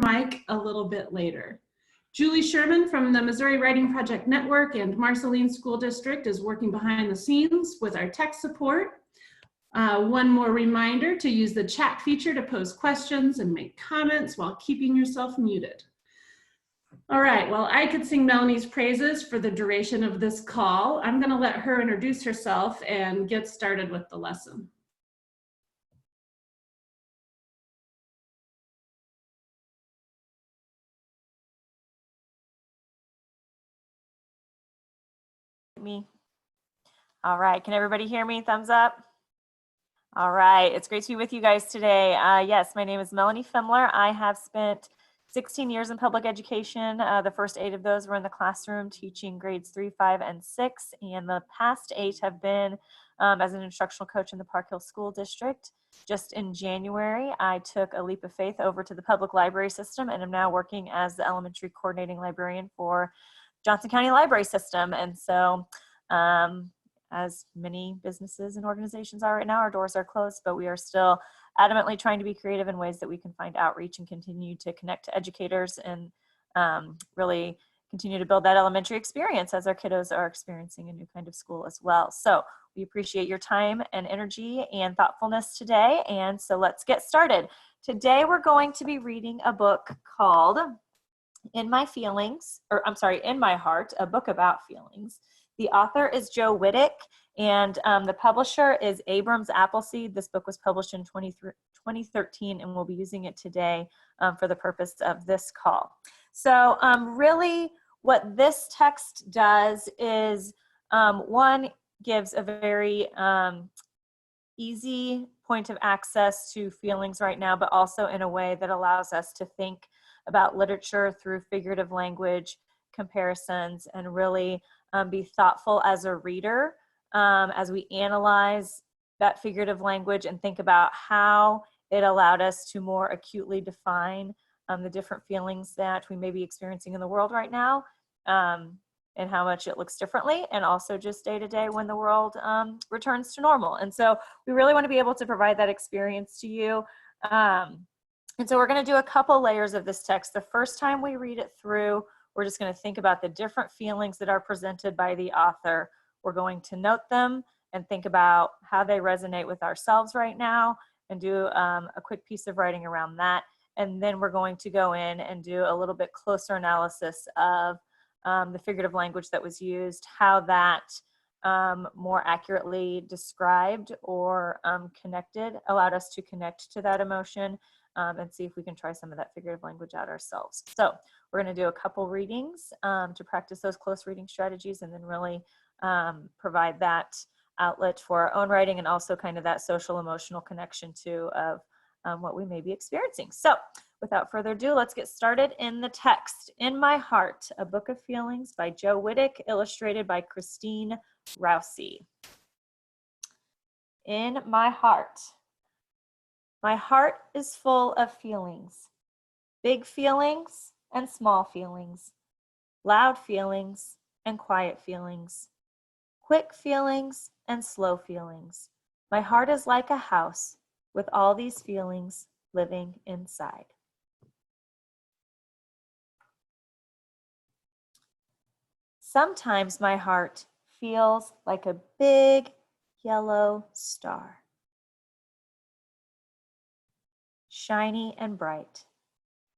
Mike a little bit later. Julie Sherman from the Missouri Writing Project Network and Marceline School District is working behind the scenes with our tech support. One more reminder to use the chat feature to pose questions and make comments while keeping yourself muted. All right, well, I could sing Melanie's praises for the duration of this call. I'm going to let her introduce herself and get started with the lesson. Me. All right, can everybody hear me? Thumbs up. All right, it's great to be with you guys today. Yes, my name is Melanie Fuemmeler. I have spent 16 years in public education. The first 8 of those were in the classroom teaching grades 3, 5, and 6, and the past 8 have been as an instructional coach in the Park Hill School District. Just in January, I took a leap of faith over to the public library system and am now working as the elementary coordinating librarian for Johnson County Library System. And so as many businesses and organizations are right now, our doors are closed, but we are still adamantly trying to be creative in ways that we can find outreach and continue to connect to educators and really continue to build that elementary experience as our kiddos are experiencing a new kind of school as well. So we appreciate your time and energy and thoughtfulness today. And so let's get started. Today we're going to be reading a book called In My Heart, a book about feelings. The author is Joe Whittick, and the publisher is Abrams Appleseed. This book was published in 2013, and we'll be using it today for the purpose of this call. So really what this text does is, one, gives a very easy point of access to feelings right now, but also in a way that allows us to think about literature through figurative language comparisons and really be thoughtful as a reader as we analyze that figurative language and think about how it allowed us to more acutely define the different feelings that we may be experiencing in the world right now, and how much it looks differently, and also just day to day when the world returns to normal. And so we really want to be able to provide that experience to you. And so we're going to do a couple layers of this text. The first time we read it through, we're just going to think about the different feelings that are presented by the author. We're going to note them and think about how they resonate with ourselves right now and do a quick piece of writing around that. And then we're going to go in and do a little bit closer analysis of the figurative language that was used, how that more accurately described or allowed us to connect to that emotion, and see if we can try some of that figurative language out ourselves. So we're going to do a couple readings to practice those close reading strategies, and then really provide that outlet for our own writing and also kind of that social emotional connection too of what we may be experiencing. So without further ado, let's get started in the text. In My Heart, a Book of Feelings by Joe Whittick, illustrated by Christine Rousey. In my heart. My heart is full of feelings, big feelings and small feelings, loud feelings and quiet feelings, quick feelings and slow feelings. My heart is like a house with all these feelings living inside. Sometimes my heart feels like a big yellow star, shiny and bright.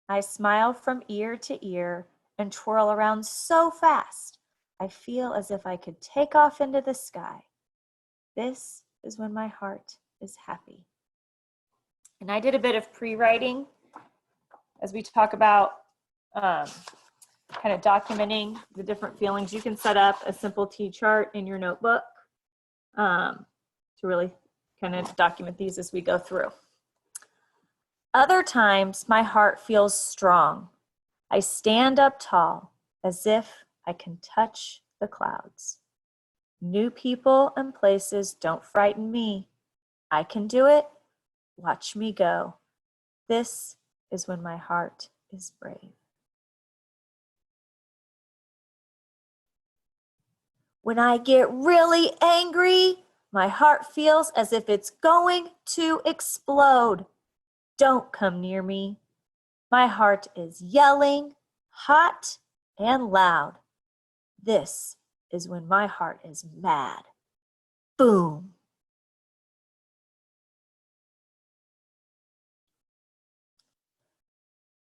I smile from ear to ear and twirl around so fast, I feel as if I could take off into the sky. This is when my heart is happy. And I did a bit of pre-writing as we talk about kind of documenting the different feelings. You can set up a simple T-chart in your notebook to really kind of document these as we go through. Other times, my heart feels strong. I stand up tall, as if I can touch the clouds. New people and places don't frighten me. I can do it. Watch me go. This is when my heart is brave. When I get really angry, my heart feels as if it's going to explode. Don't come near me. My heart is yelling, hot and loud. This is when my heart is mad. Boom.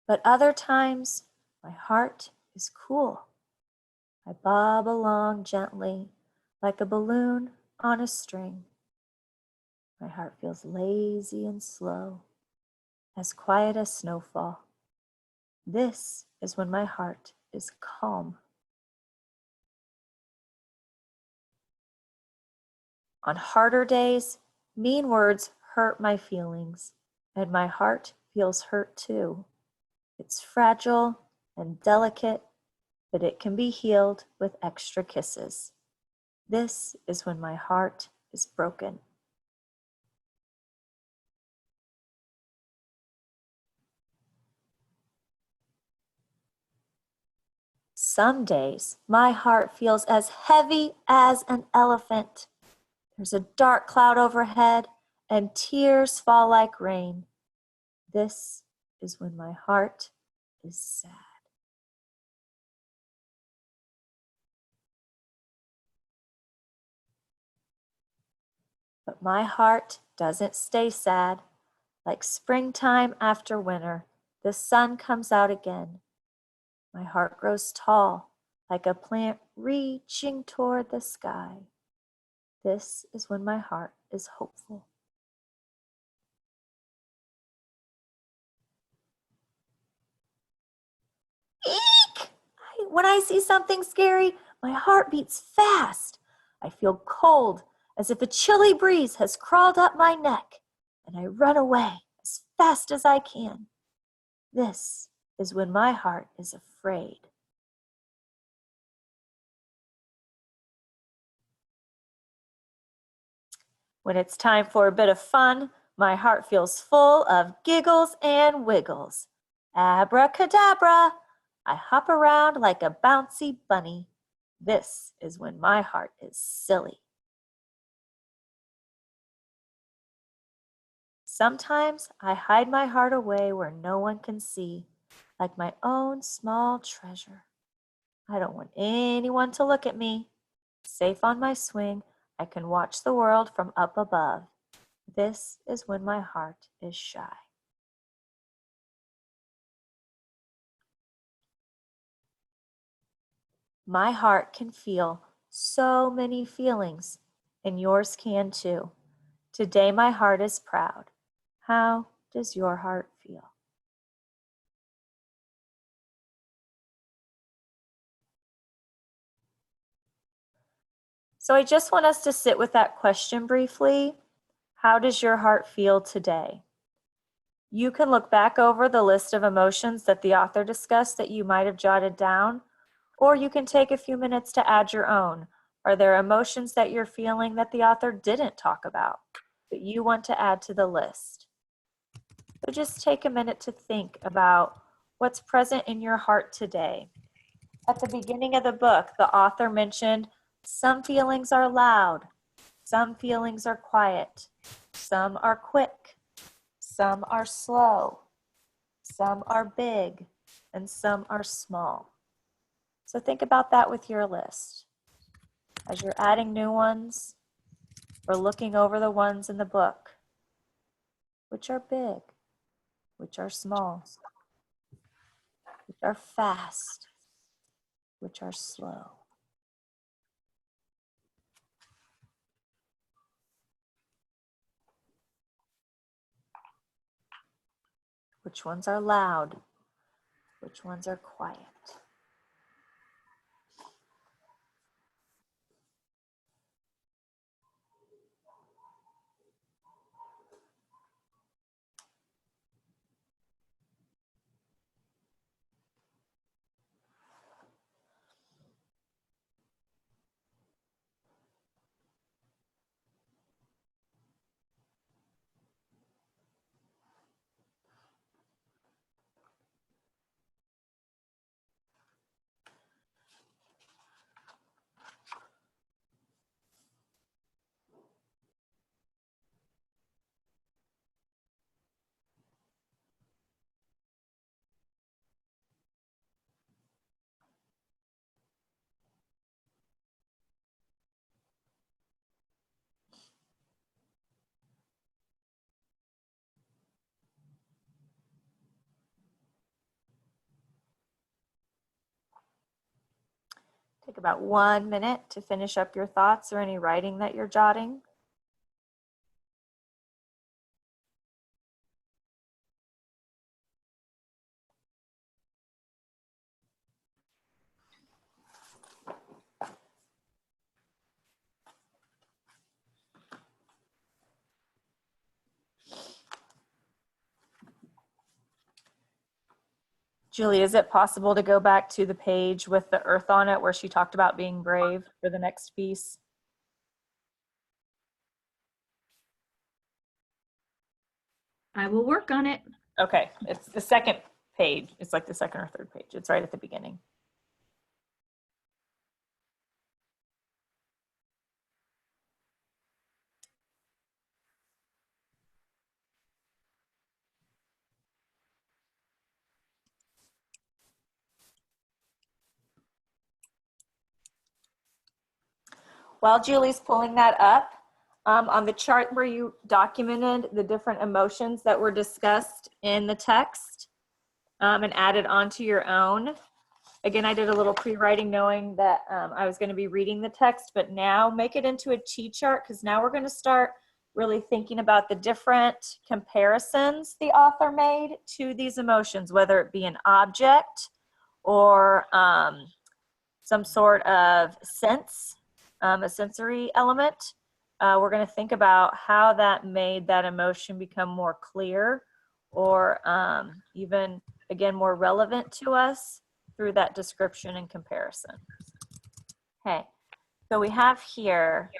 But other times, my heart is cool. I bob along gently like a balloon on a string. My heart feels lazy and slow, as quiet as snowfall. This is when my heart is calm. On harder days, mean words hurt my feelings, and my heart feels hurt too. It's fragile and delicate, but it can be healed with extra kisses. This is when my heart is broken. Some days, my heart feels as heavy as an elephant. There's a dark cloud overhead, and tears fall like rain. This is when my heart is sad. But my heart doesn't stay sad. Like springtime after winter, the sun comes out again. My heart grows tall, like a plant reaching toward the sky. This is when my heart is hopeful. Eek! When I see something scary, my heart beats fast. I feel cold, as if a chilly breeze has crawled up my neck, and I run away as fast as I can. This is when my heart is afraid. When it's time for a bit of fun, my heart feels full of giggles and wiggles. Abracadabra! I hop around like a bouncy bunny. This is when my heart is silly. Sometimes I hide my heart away where no one can see, like my own small treasure. I don't want anyone to look at me. Safe on my swing, I can watch the world from up above. This is when my heart is shy. My heart can feel so many feelings, and yours can too. Today my heart is proud. How does your heart feel? So I just want us to sit with that question briefly. How does your heart feel today? You can look back over the list of emotions that the author discussed that you might have jotted down, or you can take a few minutes to add your own. Are there emotions that you're feeling that the author didn't talk about, that you want to add to the list? So just take a minute to think about what's present in your heart today. At the beginning of the book, the author mentioned some feelings are loud, some feelings are quiet, some are quick, some are slow, some are big, and some are small. So think about that with your list. As you're adding new ones or looking over the ones in the book, which are big, which are small, which are fast, which are slow. Which ones are loud? Which ones are quiet? Take about 1 minute to finish up your thoughts or any writing that you're jotting. Julie, is it possible to go back to the page with the earth on it where she talked about being brave for the next piece? I will work on it. Okay, it's the second page. It's like the second or third page. It's right at the beginning. While Julie's pulling that up, on the chart where you documented the different emotions that were discussed in the text and added onto your own. Again, I did a little pre-writing knowing that I was going to be reading the text, but now make it into a T chart because now we're going to start really thinking about the different comparisons the author made to these emotions, whether it be an object or some sort of sense, a sensory element. We're going to think about how that made that emotion become more clear or even, again, more relevant to us through that description and comparison. Okay, so we have here,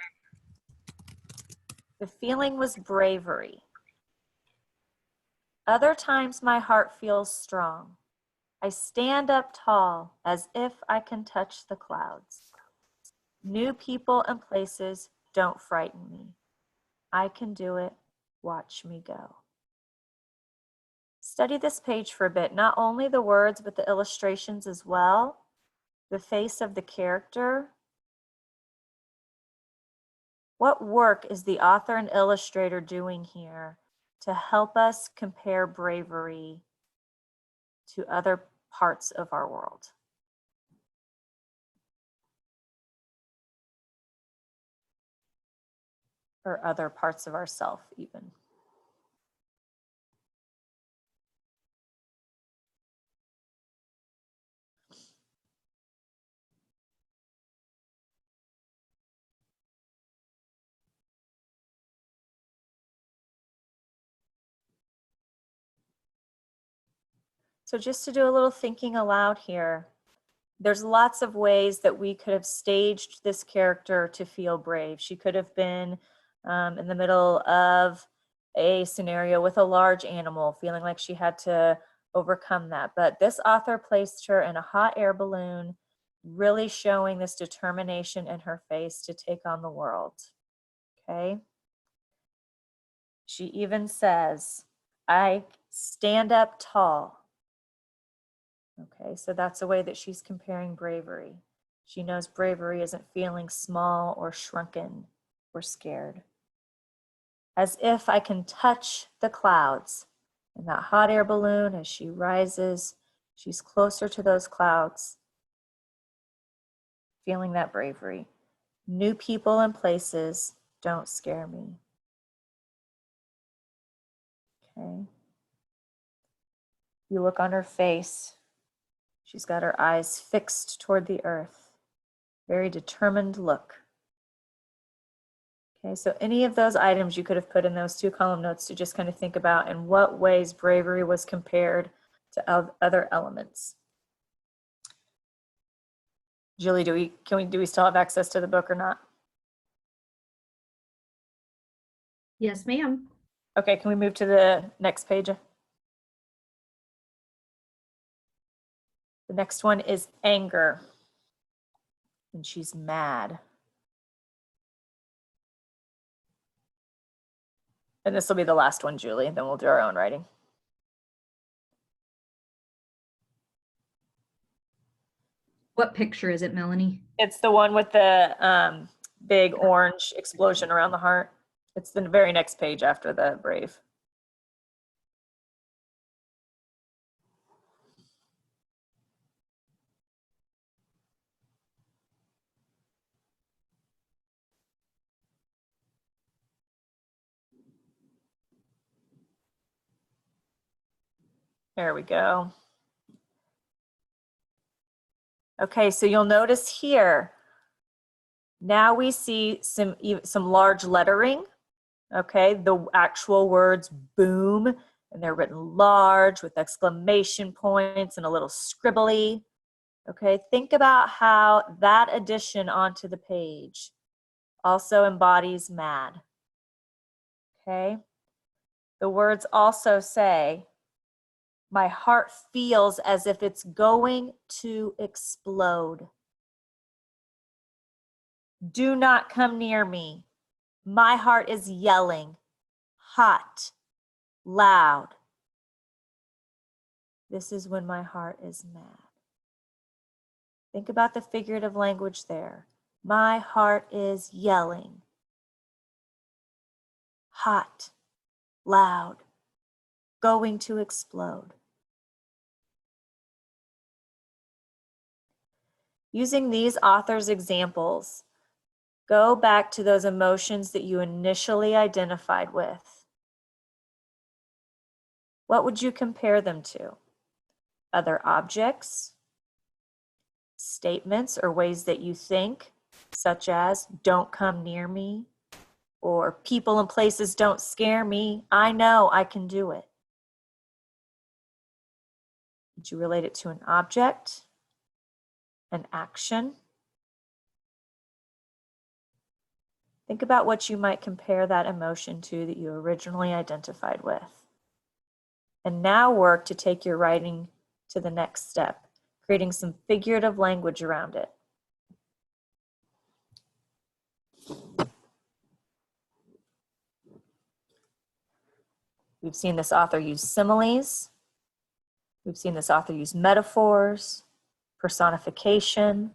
the feeling was bravery. Other times my heart feels strong. I stand up tall as if I can touch the clouds. New people and places don't frighten me. I can do it. Watch me go. Study this page for a bit, not only the words, but the illustrations as well, the face of the character. What work is the author and illustrator doing here to help us compare bravery to other parts of our world? Or other parts of ourself even. So just to do a little thinking aloud here, there's lots of ways that we could have staged this character to feel brave. She could have been in the middle of a scenario with a large animal, feeling like she had to overcome that. But this author placed her in a hot air balloon, really showing this determination in her face to take on the world. Okay. She even says, I stand up tall. Okay, so that's a way that she's comparing bravery. She knows bravery isn't feeling small or shrunken or scared. As if I can touch the clouds. In that hot air balloon, as she rises, she's closer to those clouds, feeling that bravery. New people and places don't scare me. Okay. You look on her face. She's got her eyes fixed toward the earth. Very determined look. Okay, so any of those items you could have put in those 2 column notes to just kind of think about in what ways bravery was compared to other elements. Julie, do we still have access to the book or not? Yes, ma'am. Okay, can we move to the next page? The next one is anger. And she's mad. And this will be the last one, Julie, then we'll do our own writing. What picture is it, Melanie? It's the one with the big orange explosion around the heart. It's the very next page after the brave. There we go. Okay, so you'll notice here, now we see some large lettering. Okay, the actual words boom, and they're written large with exclamation points and a little scribbly. Okay, think about how that addition onto the page also embodies mad. Okay, the words also say, my heart feels as if it's going to explode. Do not come near me. My heart is yelling, hot, loud. This is when my heart is mad. Think about the figurative language there. My heart is yelling, hot, loud, going to explode. Using these authors' examples, go back to those emotions that you initially identified with. What would you compare them to? Other objects, statements or ways that you think, such as don't come near me, or people and places don't scare me. I know I can do it. Did you relate it to an object, an action? Think about what you might compare that emotion to that you originally identified with. And now work to take your writing to the next step, creating some figurative language around it. We've seen this author use similes. We've seen this author use metaphors, personification.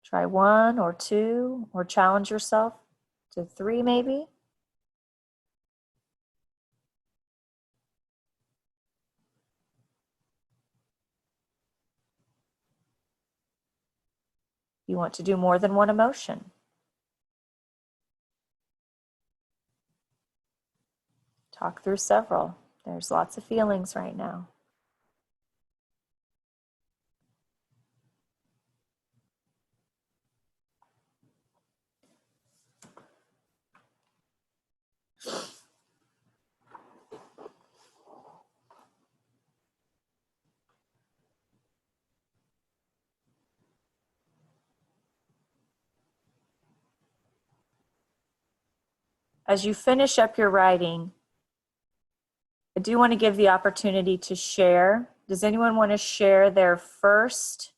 Try 1 or 2, or challenge yourself to 3 maybe. You want to do more than one emotion. Talk through several. There's lots of feelings right now. As you finish up your writing, I do want to give the opportunity to share. Does anyone want to share their first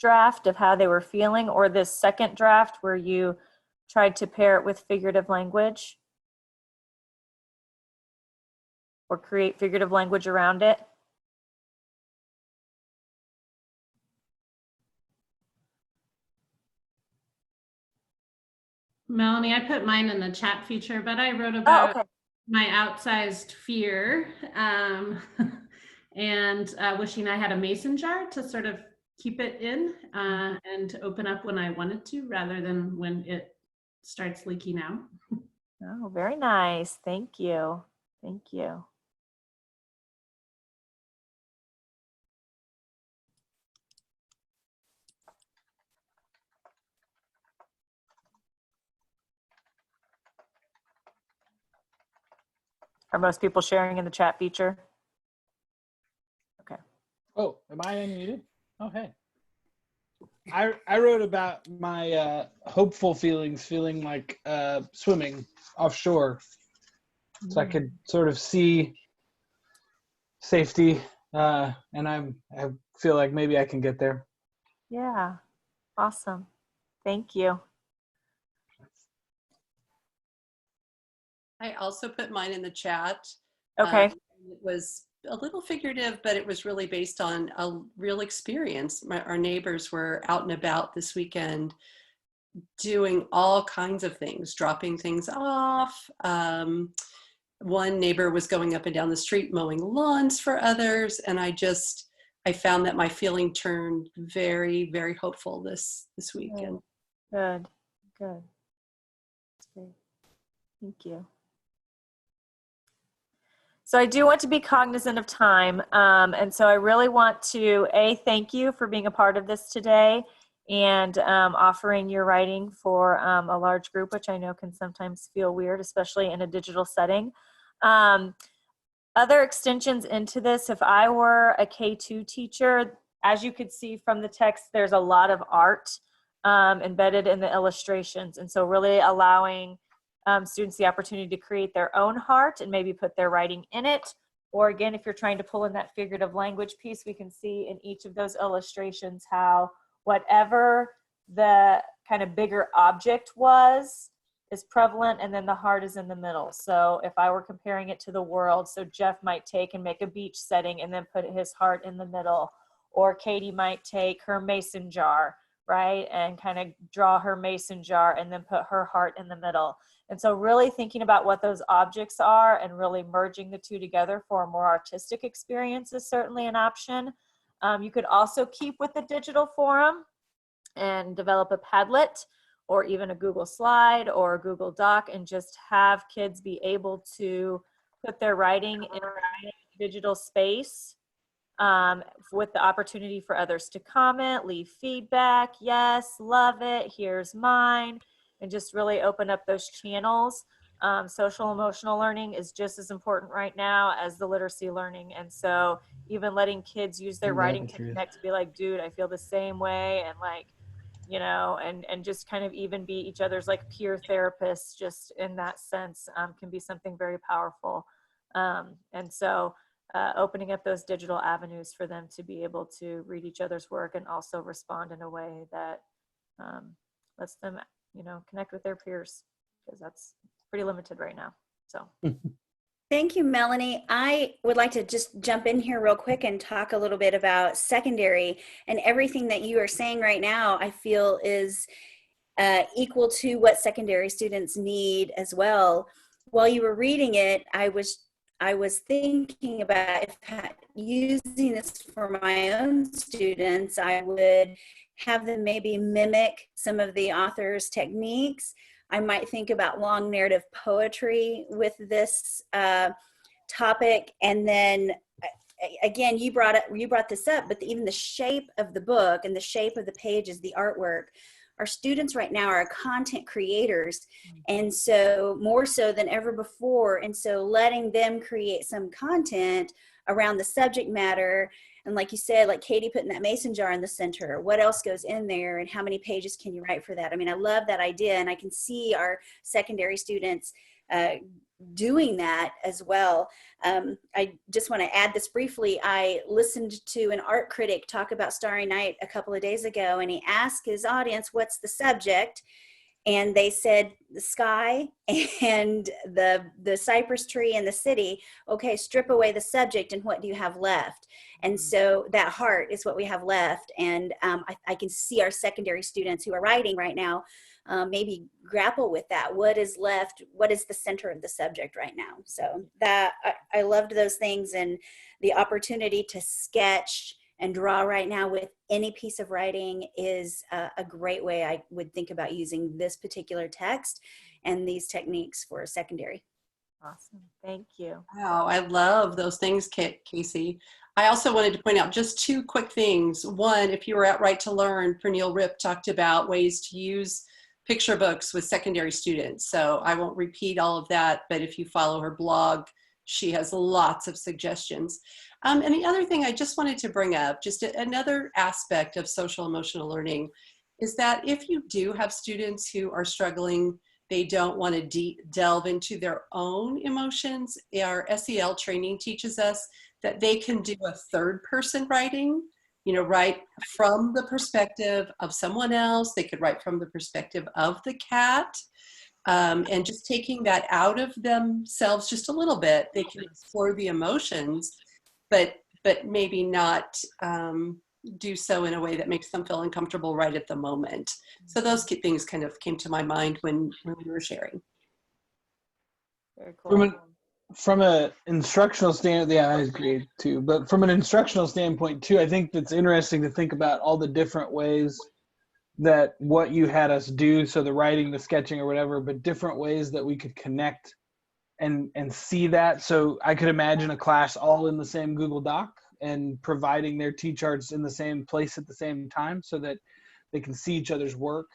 draft of how they were feeling, or this second draft where you tried to pair it with figurative language or create figurative language around it? Melanie, I put mine in the chat feature, but I wrote about okay. my outsized fear and wishing I had a mason jar to sort of keep it in and to open up when I wanted to rather than when it starts leaking out. Oh, very nice. Thank you. Thank you. Are most people sharing in the chat feature? Okay. Oh, am I unmuted? Oh, hey. I wrote about my hopeful feelings, feeling like swimming offshore. So I could sort of see safety, and I feel like maybe I can get there. Yeah. Awesome. Thank you. I also put mine in the chat. Okay. It was a little figurative, but it was really based on a real experience. Our neighbors were out and about this weekend doing all kinds of things, dropping things off. One neighbor was going up and down the street mowing lawns for others. And I found that my feeling turned very, very hopeful this weekend. Good. Good. That's great. Thank you. So I do want to be cognizant of time. And so I really want to, thank you for being a part of this today and offering your writing for a large group, which I know can sometimes feel weird, especially in a digital setting. Other extensions into this, if I were a K-2 teacher, as you could see from the text, there's a lot of art embedded in the illustrations. And so really allowing students the opportunity to create their own heart and maybe put their writing in it. Or again, if you're trying to pull in that figurative language piece, we can see in each of those illustrations how whatever the kind of bigger object was is prevalent, and then the heart is in the middle. So if I were comparing it to the world, so Jeff might take and make a beach setting and then put his heart in the middle, or Katie might take her mason jar, right, and kind of draw her mason jar and then put her heart in the middle. And so really thinking about what those objects are and really merging the two together for a more artistic experience is certainly an option. You could also keep with the digital forum and develop a Padlet or even a Google Slide or a Google Doc and just have kids be able to put their writing in a digital space with the opportunity for others to comment, leave feedback, yes, love it, here's mine, and just really open up those channels. Social emotional learning is just as important right now as the literacy learning. And so even letting kids use their writing to connect, to be like, dude, I feel the same way. And like, you know, and just kind of even be each other's like peer therapists, just in that sense, can be something very powerful. And so opening up those digital avenues for them to be able to read each other's work and also respond in a way that lets them, you know, connect with their peers, because that's pretty limited right now. So. Thank you, Melanie. I would like to just jump in here real quick and talk a little bit about secondary, and everything that you are saying right now, I feel is equal to what secondary students need as well. While you were reading it, I was thinking about if using this for my own students, I would have them maybe mimic some of the author's techniques. I might think about long narrative poetry with this topic. And then again, you brought this up, but even the shape of the book and the shape of the pages, the artwork, our students right now are content creators. And so more so than ever before. And so letting them create some content around the subject matter. And like you said, like Katie putting that mason jar in the center, what else goes in there and how many pages can you write for that? I mean, I love that idea, and I can see our secondary students doing that as well. I just want to add this briefly. I listened to an art critic talk about Starry Night a couple of days ago, and he asked his audience, what's the subject? And they said the sky and the cypress tree and the city. Okay, strip away the subject, and what do you have left? And so that heart is what we have left. And I can see our secondary students who are writing right now maybe grapple with that. What is left? What is the center of the subject right now? So that I loved those things, and the opportunity to sketch and draw right now with any piece of writing is a great way I would think about using this particular text and these techniques for secondary. Awesome. Thank you. Wow, I love those things, Casey. I also wanted to point out just two quick things. One, if you were at Right to Learn, Pernille Ripp talked about ways to use picture books with secondary students. So I won't repeat all of that, but if you follow her blog, she has lots of suggestions. And the other thing I just wanted to bring up, just another aspect of social emotional learning, is that if you do have students who are struggling, they don't want to delve into their own emotions, our SEL training teaches us that they can do a third person writing, you know, write from the perspective of someone else. They could write from the perspective of the cat. And just taking that out of themselves just a little bit, they can explore the emotions, but maybe not do so in a way that makes them feel uncomfortable right at the moment. So those things kind of came to my mind when we were sharing. Very cool. From an instructional standpoint, yeah, I agree too. But from an instructional standpoint too, I think it's interesting to think about all the different ways that what you had us do, so the writing, the sketching or whatever, but different ways that we could connect and see that. So I could imagine a class all in the same Google Doc and providing their T-charts in the same place at the same time so that they can see each other's work,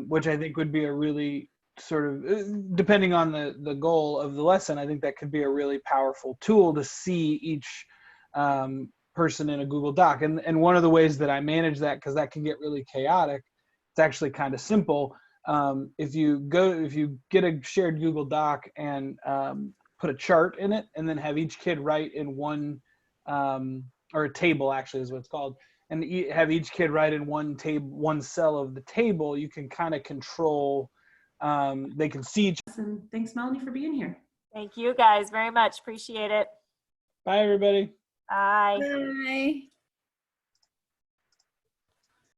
which I think would be a really sort of, depending on the goal of the lesson, I think that could be a really powerful tool to see each person in a Google Doc. And one of the ways that I manage that, because that can get really chaotic, it's actually kind of simple. If you get a shared Google Doc and put a chart in it, and then have each kid write in one, or a table actually is what it's called, and have each kid write in one cell of the table, you can kind of control, they can see each. And thanks, Melanie, for being here. Thank you guys very much. Appreciate it. Bye, everybody. Bye. Bye.